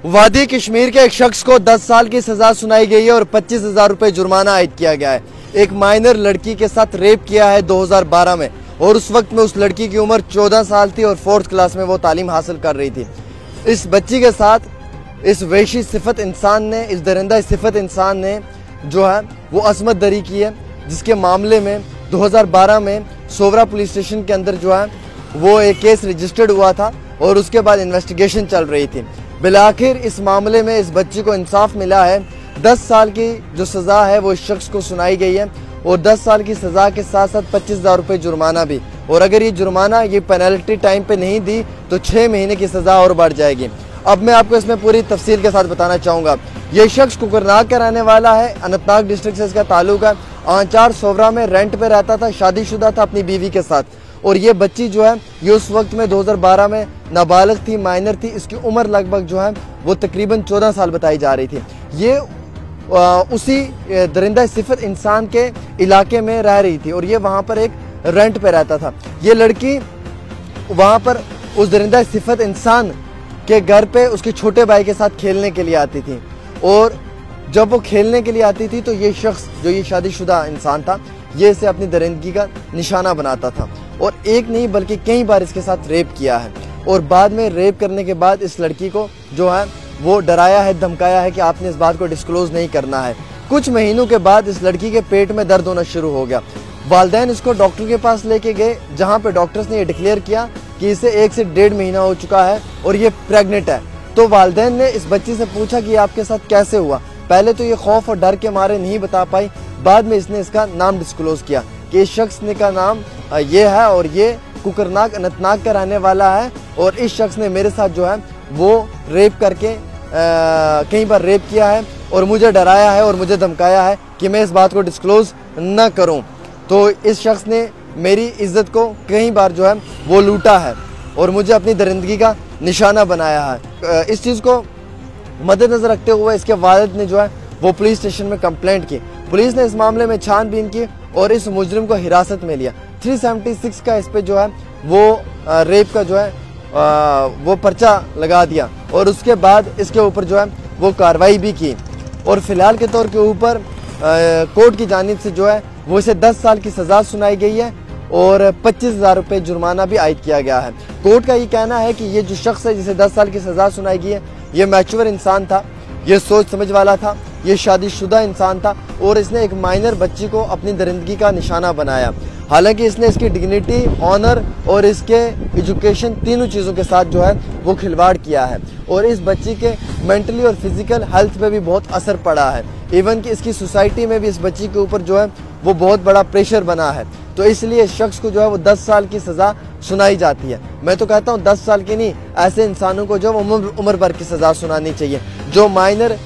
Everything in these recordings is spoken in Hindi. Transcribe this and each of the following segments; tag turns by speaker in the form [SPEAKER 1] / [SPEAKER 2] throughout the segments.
[SPEAKER 1] वादी कश्मीर के एक शख्स को 10 साल की सजा सुनाई गई है और 25,000 रुपए जुर्माना आयद किया गया है। एक माइनर लड़की के साथ रेप किया है 2012 में और उस वक्त में उस लड़की की उम्र 14 साल थी और 4th क्लास में वो तालीम हासिल कर रही थी। इस बच्ची के साथ इस वहशी सिफत इंसान ने, इस दरिंदा सिफत इंसान ने जो है वो असमत दरी की है, जिसके मामले में 2012 में सोवरा पुलिस स्टेशन के अंदर जो है वो एक केस रजिस्टर्ड हुआ था और उसके बाद इन्वेस्टिगेशन चल रही थी। बिलाखिर इस मामले में इस बच्ची को इंसाफ मिला है। 10 साल की जो सज़ा है वो इस शख्स को सुनाई गई है और 10 साल की सज़ा के साथ साथ 25,000 रुपये जुर्माना भी। और अगर ये जुर्माना ये पेनल्टी टाइम पे नहीं दी तो 6 महीने की सज़ा और बढ़ जाएगी। अब मैं आपको इसमें पूरी तफसील के साथ बताना चाहूँगा। ये शख्स कुकरनाग का रहने वाला है, अनंतनाग डिस्ट्रिक्ट से इसका ताल्लुक है। आंचार सोवरा में रेंट पे रहता था, शादीशुदा था अपनी बीवी के साथ। और ये बच्ची जो है ये उस वक्त में 2012 में नाबालिग थी, माइनर थी। इसकी उम्र लगभग जो है वो तकरीबन 14 साल बताई जा रही थी। ये उसी दरिंदा सिफत इंसान के इलाके में रह रही थी और ये वहाँ पर एक रेंट पे रहता था। ये लड़की वहाँ पर उस दरिंदा सिफत इंसान के घर पे उसके छोटे भाई के साथ खेलने के लिए आती थी और जब वो खेलने के लिए आती थी तो ये शख्स जो ये शादीशुदा इंसान था ये इसे अपनी दरिंदगी का निशाना बनाता था और एक नहीं बल्कि कई बार इसके साथ रेप किया है। और बाद में रेप करने के बाद इस लड़की को जो है वो डराया है, धमकाया है कि आपने इस बात को डिस्क्लोज नहीं करना है। कुछ महीनों के बाद इस लड़की के पेट में दर्द होना शुरू हो गया। वालिदैन इसको डॉक्टर के पास लेके गए, जहाँ पे डॉक्टर्स ने ये डिक्लेयर किया कि इसे 1 से 1.5 महीना हो चुका है और ये प्रेग्नेंट है। तो वालिदैन ने इस बच्ची से पूछा कि आपके साथ कैसे हुआ। पहले तो ये खौफ और डर के मारे नहीं बता पाई, बाद में इसने इसका नाम डिस्क्लोज किया कि इस शख्स ने का नाम ये है और ये कुकरनाग अनंतनाग का रहने वाला है और इस शख्स ने मेरे साथ जो है वो रेप करके कई बार रेप किया है और मुझे डराया है और मुझे धमकाया है कि मैं इस बात को डिस्क्लोज न करूं। तो इस शख्स ने मेरी इज्जत को कई बार जो है वो लूटा है और मुझे अपनी दरिंदगी का निशाना बनाया है। इस चीज़ को मद्देनजर रखते हुए इसके वालिद ने जो है वो पुलिस स्टेशन में कंप्लेंट की। पुलिस ने इस मामले में छानबीन की और इस मुजरिम को हिरासत में लिया। 376 का इस पे जो है वो रेप का जो है वो पर्चा लगा दिया और उसके बाद इसके ऊपर जो है वो कार्रवाई भी की और फिलहाल के तौर के ऊपर कोर्ट की जानिब से जो है वो इसे 10 साल की सज़ा सुनाई गई है और 25,000 रुपये जुर्माना भी आयद किया गया है। कोर्ट का ये कहना है कि ये जो शख्स है जिसे 10 साल की सज़ा सुनाई गई है ये मैच्योर इंसान था, ये सोच समझ वाला था, ये शादीशुदा इंसान था और इसने एक माइनर बच्ची को अपनी दरिंदगी का निशाना बनाया। हालांकि इसने इसकी डिग्निटी, ऑनर और इसके एजुकेशन तीनों चीज़ों के साथ जो है वो खिलवाड़ किया है और इस बच्ची के मेंटली और फिजिकल हेल्थ पे भी बहुत असर पड़ा है। इवन कि इसकी सोसाइटी में भी इस बच्ची के ऊपर जो है वो बहुत बड़ा प्रेशर बना है। तो इसलिए इस शख्स को जो है वो 10 साल की सज़ा सुनाई जाती है। मैं तो कहता हूँ 10 साल की नहीं, ऐसे इंसानों को जो उम्र भर की सज़ा सुनानी चाहिए जो माइनर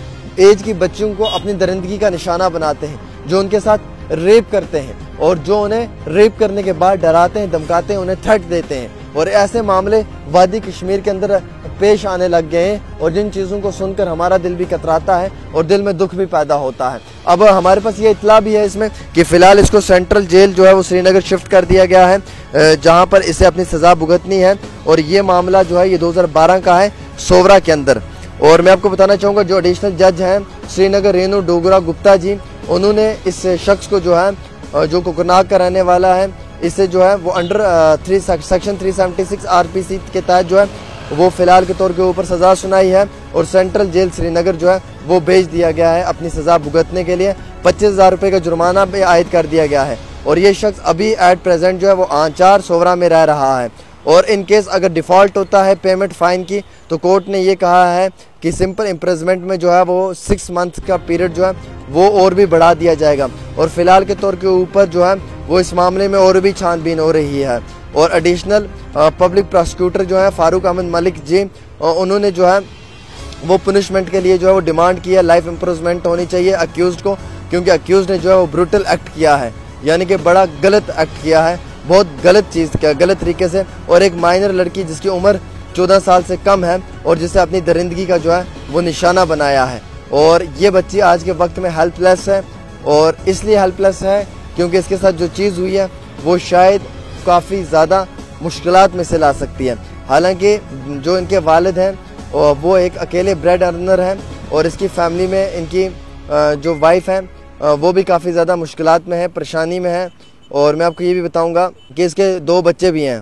[SPEAKER 1] एज की बच्चियों को अपनी दरिंदगी का निशाना बनाते हैं, जो उनके साथ रेप करते हैं और जो उन्हें रेप करने के बाद डराते हैं, धमकाते हैं, उन्हें थ्रेट देते हैं। और ऐसे मामले वादी कश्मीर के अंदर पेश आने लग गए हैं और जिन चीज़ों को सुनकर हमारा दिल भी कतराता है और दिल में दुख भी पैदा होता है। अब हमारे पास ये इत्तला भी है इसमें कि फ़िलहाल इसको सेंट्रल जेल जो है वो श्रीनगर शिफ्ट कर दिया गया है, जहाँ पर इसे अपनी सज़ा भुगतनी है। और ये मामला जो है ये 2012 का है सोवरा के अंदर। और मैं आपको बताना चाहूँगा जो एडिशनल जज हैं श्रीनगर रेणु डोगरा गुप्ता जी, उन्होंने इस शख्स को जो है जो कुकरनाग का रहने वाला है इसे जो है वो अंडर सेक्शन 376 RPC के तहत जो है वो फ़िलहाल के तौर के ऊपर सज़ा सुनाई है और सेंट्रल जेल श्रीनगर जो है वो भेज दिया गया है अपनी सज़ा भुगतने के लिए। 25,000 रुपये का जुर्माना भी आयद कर दिया गया है और ये शख्स अभी एट प्रेजेंट जो है वो आंचार सोवरा में रह रहा है। और इन केस अगर डिफ़ॉल्ट होता है पेमेंट फ़ाइन की तो कोर्ट ने ये कहा है कि सिंपल इम्प्रिजमेंट में जो है वो 6 मंथ का पीरियड जो है वो और भी बढ़ा दिया जाएगा। और फिलहाल के तौर के ऊपर जो है वो इस मामले में और भी छानबीन हो रही है। और एडिशनल पब्लिक प्रोसिक्यूटर जो है फारूक अहमद मलिक जी, उन्होंने जो है वो पनिशमेंट के लिए जो है वो डिमांड की है लाइफ इम्प्रिजमेंट होनी चाहिए अक्यूज़ को, क्योंकि अक्यूज़ ने जो है वो ब्रूटल एक्ट किया है, यानी कि बड़ा गलत एक्ट किया है, बहुत गलत चीज़ किया गलत तरीके से। और एक माइनर लड़की जिसकी उम्र 14 साल से कम है और जिसे अपनी दरिंदगी का जो है वो निशाना बनाया है। और ये बच्ची आज के वक्त में हेल्पलेस है और इसलिए हेल्पलेस है क्योंकि इसके साथ जो चीज़ हुई है वो शायद काफ़ी ज़्यादा मुश्किलात में से ला सकती है। हालांकि जो इनके वालिद हैं और वो एक अकेले ब्रेड अर्नर हैं और इसकी फैमिली में इनकी जो वाइफ हैं वो भी काफ़ी ज़्यादा मुश्किलात में है, परेशानी में है। और मैं आपको ये भी बताऊंगा कि इसके 2 बच्चे भी हैं।